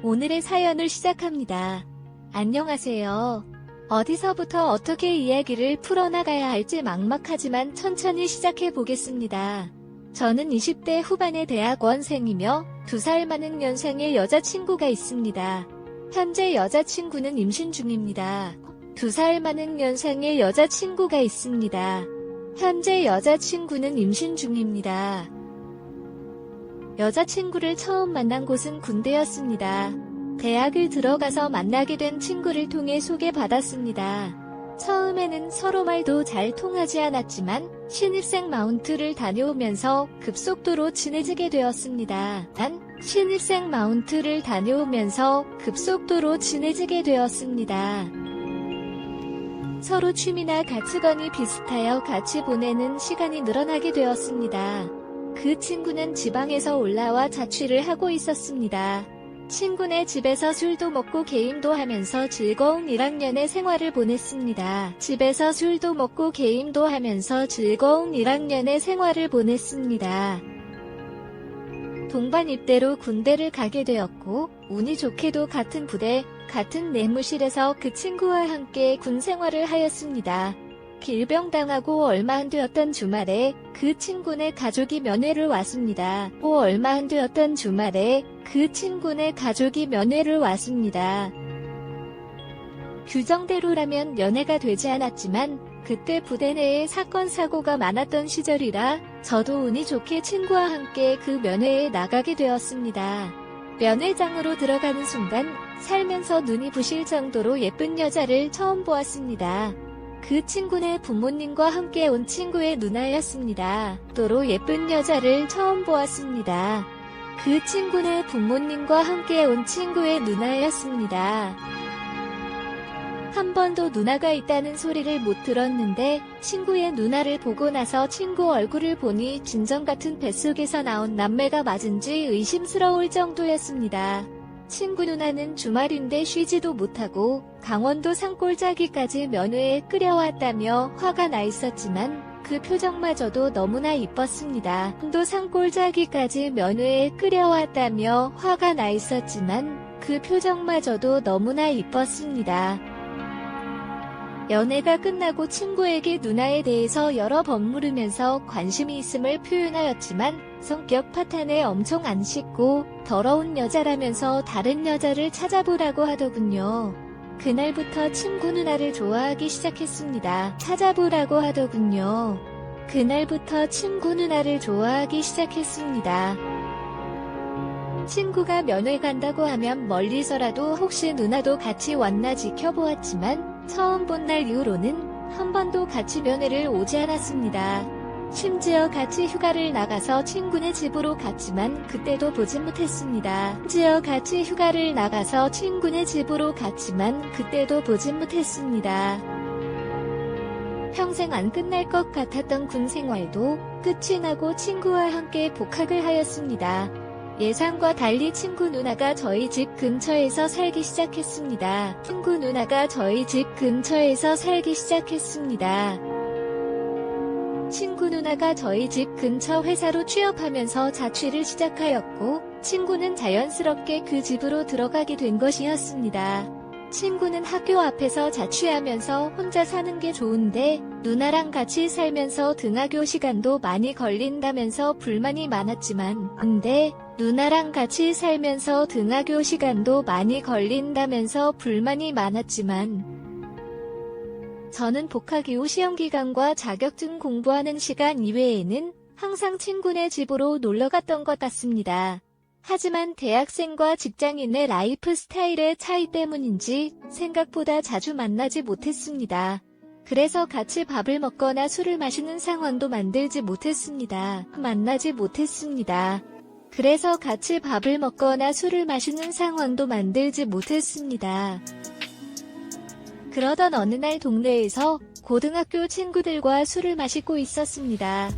오늘의 사연을 시작합니다. 안녕하세요. 어디서부터 어떻게 이야기를 풀어나가야 할지 막막하지만 천천히 시작해 보겠습니다. 저는 20대 후반의 대학원생이며 2살 많은 연상의 여자친구가 있습니다. 현재 여자친구는 임신 중입니다. 2살 많은 연상의 여자친구가 있습니다. 현재 여자친구는 임신 중입니다. 여자친구를 처음 만난 곳은 군대였습니다. 대학을 들어가서 만나게 된 친구를 통해 소개받았습니다. 처음에는 서로 말도 잘 통하지 않았지만 신입생 마운트를 다녀오면서 급속도로 친해지게 되었습니다. 신입생 마운트를 다녀오면서 급속도로 친해지게 되었습니다. 서로 취미나 가치관이 비슷하여 같이 보내는 시간이 늘어나게 되었습니다. 그 친구는 지방에서 올라와 자취를 하고 있었습니다. 친구네 집에서 술도 먹고 게임도 하면서 즐거운 1학년의 생활을 보냈습니다. 집에서 술도 먹고 게임도 하면서 즐거운 1학년의 생활을 보냈습니다. 동반 입대로 군대를 가게 되었고 운이 좋게도 같은 부대, 같은 내무실에서 그 친구와 함께 군 생활을 하였습니다. 길병당하고 얼마 안 되었던 주말에 그 친구네 가족이 면회를 왔습니다. 얼마 안 되었던 주말에 그 친구네 가족이 면회를 왔습니다. 규정대로라면 면회가 되지 않았지만 그때 부대 내에 사건 사고가 많았던 시절이라 저도 운이 좋게 친구와 함께 그 면회에 나가게 되었습니다. 면회장으로 들어가는 순간 살면서 눈이 부실 정도로 예쁜 여자를 처음 보았습니다. 그 친구네 부모님과 함께 온 친구의 누나였습니다. 또로 예쁜 여자를 처음 보았습니다. 그 친구네 부모님과 함께 온 친구의 누나였습니다. 한 번도 누나가 있다는 소리를 못 들었는데 친구의 누나를 보고 나서 친구 얼굴을 보니 진정 같은 뱃속에서 나온 남매가 맞은지 의심스러울 정도였습니다. 친구 누나는 주말인데 쉬지도 못하고 강원도 산골짜기까지 면회에 끌려왔다며 화가 나 있었지만 그 표정마저도 너무나 이뻤습니다. 강원도 산골짜기까지 면회에 끌려왔다며 화가 나 있었지만 그 표정마저도 너무나 이뻤습니다. 연애가 끝나고 친구에게 누나에 대해서 여러 번 물으면서 관심이 있음을 표현하였지만 성격 파탄에 엄청 안 씻고 더러운 여자라면서 다른 여자를 찾아보라고 하더군요. 그날부터 친구 누나를 좋아하기 시작했습니다. 찾아보라고 하더군요. 그날부터 친구 누나를 좋아하기 시작했습니다. 친구가 면회 간다고 하면 멀리서라도 혹시 누나도 같이 왔나 지켜보았지만 처음 본 날 이후로는 한 번도 같이 면회를 오지 않았습니다. 심지어 같이 휴가를 나가서 친구네 집으로 갔지만 그때도 보지 못했습니다. 심지어 같이 휴가를 나가서 친구네 집으로 갔지만 그때도 보지 못했습니다. 평생 안 끝날 것 같았던 군 생활도 끝이 나고 친구와 함께 복학을 하였습니다. 예상과 달리 친구 누나가 저희 집 근처에서 살기 시작했습니다. 친구 누나가 저희 집 근처에서 살기 시작했습니다. 친구 누나가 저희 집 근처 회사로 취업하면서 자취를 시작하였고 친구는 자연스럽게 그 집으로 들어가게 된 것이었습니다. 친구는 학교 앞에서 자취하면서 혼자 사는 게 좋은데 누나랑 같이 살면서 등하교 시간도 많이 걸린다면서 불만이 많았지만 누나랑 같이 살면서 등하교 시간도 많이 걸린다면서 불만이 많았지만 저는 복학 이후 시험기간과 자격증 공부하는 시간 이외에는 항상 친구네 집으로 놀러갔던 것 같습니다. 하지만 대학생과 직장인의 라이프 스타일의 차이 때문인지 생각보다 자주 만나지 못했습니다. 그래서 같이 밥을 먹거나 술을 마시는 상황도 만들지 못했습니다. 만나지 못했습니다. 그래서 같이 밥을 먹거나 술을 마시는 상황도 만들지 못했습니다. 그러던 어느 날 동네에서 고등학교 친구들과 술을 마시고 있었습니다.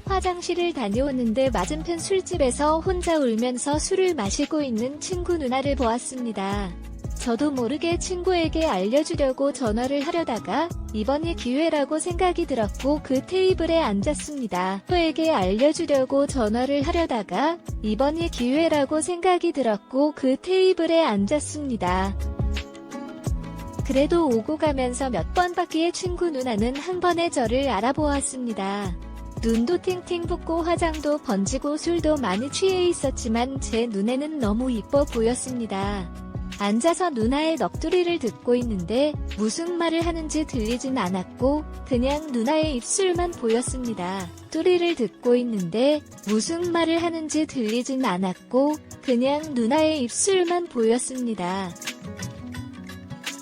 화장실을 다녀오는데 맞은편 술집에서 혼자 울면서 술을 마시고 있는 친구 누나를 보았습니다. 저도 모르게 친구에게 알려주려고 전화를 하려다가 이번이 기회라고 생각이 들었고 그 테이블에 앉았습니다. 친구에게 알려주려고 전화를 하려다가 이번이 기회라고 생각이 들었고 그 테이블에 앉았습니다. 그래도 오고 가면서 몇 번 바퀴의 친구 누나는 한 번에 저를 알아보았습니다. 눈도 팅팅 붓고 화장도 번지고 술도 많이 취해 있었지만 제 눈에는 너무 이뻐 보였습니다. 앉아서 누나의 넋두리를 듣고 있는데 무슨 말을 하는지 들리진 않았고 그냥 누나의 입술만 보였습니다. 뚜리를 듣고 있는데 무슨 말을 하는지 들리진 않았고 그냥 누나의 입술만 보였습니다.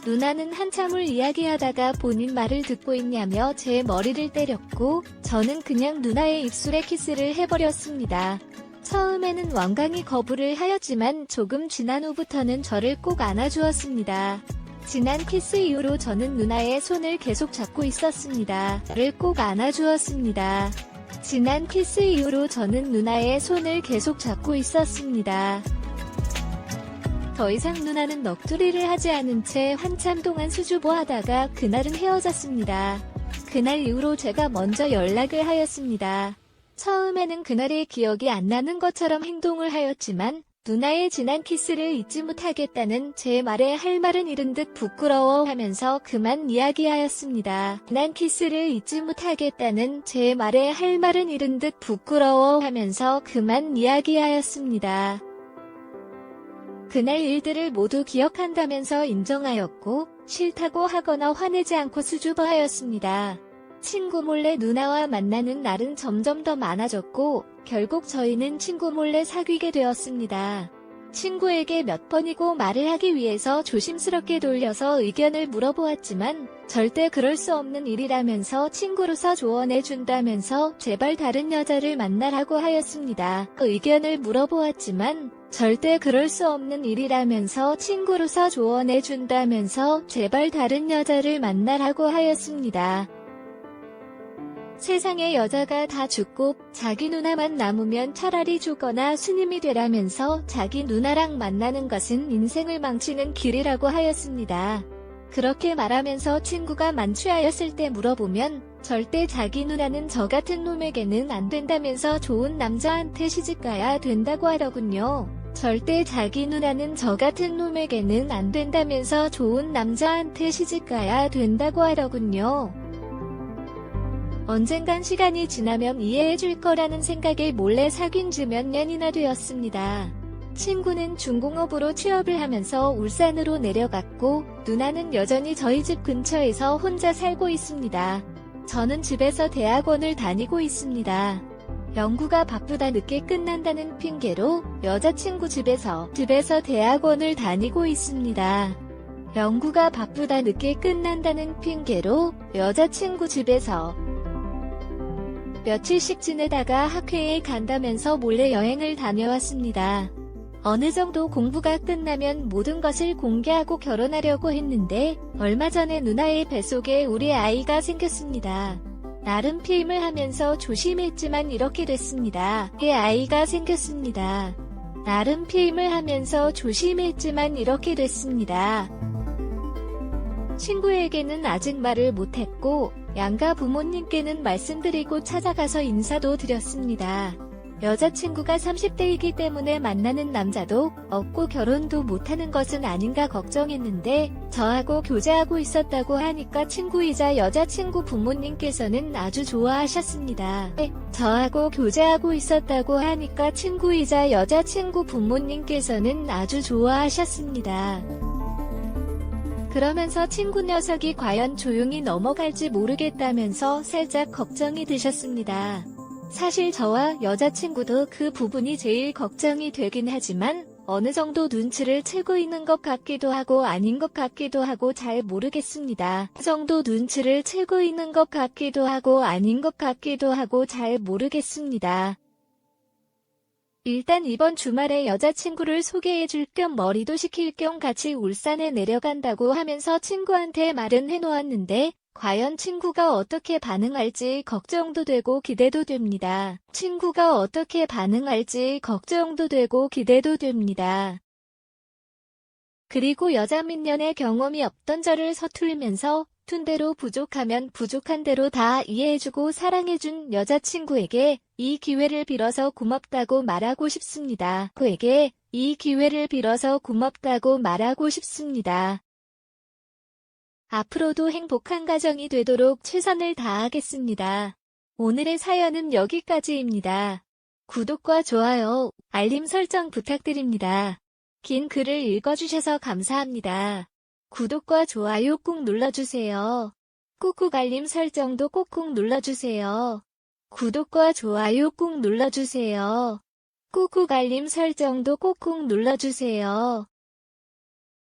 누나는 한참을 이야기하다가 본인 말을 듣고 있냐며 제 머리를 때렸고 저는 그냥 누나의 입술에 키스를 해버렸습니다. 처음에는 완강히 거부를 하였지만 조금 지난 후부터는 저를 꼭 안아주었습니다. 지난 키스 이후로 저는 누나의 손을 계속 잡고 있었습니다. 저를 꼭 안아주었습니다. 지난 키스 이후로 저는 누나의 손을 계속 잡고 있었습니다. 더 이상 누나는 넋두리를 하지 않은 채 한참 동안 수줍어하다가 그날은 헤어졌습니다. 그날 이후로 제가 먼저 연락을 하였습니다. 처음에는 그날의 기억이 안 나는 것처럼 행동을 하였지만 누나의 지난 키스를 잊지 못하겠다는 제 말에 할 말은 잃은 듯 부끄러워하면서 그만 이야기하였습니다. 지난 키스를 잊지 못하겠다는 제 말에 할 말은 잃은 듯 부끄러워하면서 그만 이야기하였습니다. 그날 일들을 모두 기억한다면서 인정하였고 싫다고 하거나 화내지 않고 수줍어하였습니다. 친구 몰래 누나와 만나는 날은 점점 더 많아졌고 결국 저희는 친구 몰래 사귀게 되었습니다. 친구에게 몇 번이고 말을 하기 위해서 조심스럽게 돌려서 의견을 물어보았지만 절대 그럴 수 없는 일이라면서 친구로서 조언해준다면서 제발 다른 여자를 만나라고 하였습니다. 의견을 물어보았지만 절대 그럴 수 없는 일이라면서 친구로서 조언해준다면서 제발 다른 여자를 만나라고 하였습니다. 세상의 여자가 다 죽고 자기 누나만 남으면 차라리 죽거나 스님이 되라면서 자기 누나랑 만나는 것은 인생을 망치는 길이라고 하였습니다. 그렇게 말하면서 친구가 만취하였을 때 물어보면 절대 자기 누나는 저 같은 놈에게는 안 된다면서 좋은 남자한테 시집가야 된다고 하더군요. 절대 자기 누나는 저 같은 놈에게는 안 된다면서 좋은 남자한테 시집가야 된다고 하더군요. 언젠간 시간이 지나면 이해해줄 거라는 생각에 몰래 사귄 지 몇 년이나 되었습니다. 친구는 중공업으로 취업을 하면서 울산으로 내려갔고 누나는 여전히 저희 집 근처에서 혼자 살고 있습니다. 저는 집에서 대학원을 다니고 있습니다. 연구가 바쁘다 늦게 끝난다는 핑계로 여자친구 집에서 대학원을 다니고 있습니다. 연구가 바쁘다 늦게 끝난다는 핑계로 여자친구 집에서 며칠씩 지내다가 학회에 간다면서 몰래 여행을 다녀왔습니다. 어느 정도 공부가 끝나면 모든 것을 공개하고 결혼하려고 했는데 얼마 전에 누나의 뱃속에 우리 아이가 생겼습니다. 나름 피임을 하면서 조심했지만 이렇게 됐습니다. 애 아이가 생겼습니다. 나름 피임을 하면서 조심했지만 이렇게 됐습니다. 친구에게는 아직 말을 못했고 양가 부모님께는 말씀드리고 찾아가서 인사도 드렸습니다. 여자친구가 30대이기 때문에 만나는 남자도 없고 결혼도 못하는 것은 아닌가 걱정했는데 저하고 교제하고 있었다고 하니까 친구이자 여자친구 부모님께서는 아주 좋아하셨습니다. 저하고 교제하고 있었다고 하니까 친구이자 여자친구 부모님께서는 아주 좋아하셨습니다. 그러면서 친구 녀석이 과연 조용히 넘어갈지 모르겠다면서 살짝 걱정이 드셨습니다. 사실 저와 여자친구도 그 부분이 제일 걱정이 되긴 하지만 어느 정도 눈치를 채고 있는 것 같기도 하고 아닌 것 같기도 하고 잘 모르겠습니다. 어느 정도 눈치를 채고 있는 것 같기도 하고 아닌 것 같기도 하고 잘 모르겠습니다. 일단 이번 주말에 여자친구를 소개해줄 겸 머리도 식힐 겸 같이 울산에 내려간다고 하면서 친구한테 말은 해놓았는데 과연 친구가 어떻게 반응할지 걱정도 되고 기대도 됩니다. 친구가 어떻게 반응할지 걱정도 되고 기대도 됩니다. 그리고 여자 민년의 경험이 없던 저를 서툴면서 툰 대로 부족하면 부족한 대로 다 이해해주고 사랑해준 여자친구에게 이 기회를 빌어서 고맙다고 말하고 싶습니다. 그에게 이 기회를 빌어서 고맙다고 말하고 싶습니다. 앞으로도 행복한 가정이 되도록 최선을 다하겠습니다. 오늘의 사연은 여기까지입니다. 구독과 좋아요, 알림 설정 부탁드립니다. 긴 글을 읽어주셔서 감사합니다. 구독과 좋아요 꾹 눌러주세요. 꾹꾹 알림 설정도 꾹꾹 눌러주세요. 구독과 좋아요 꾹 눌러주세요. 꾹꾹 알림 설정도 꾹꾹 눌러주세요.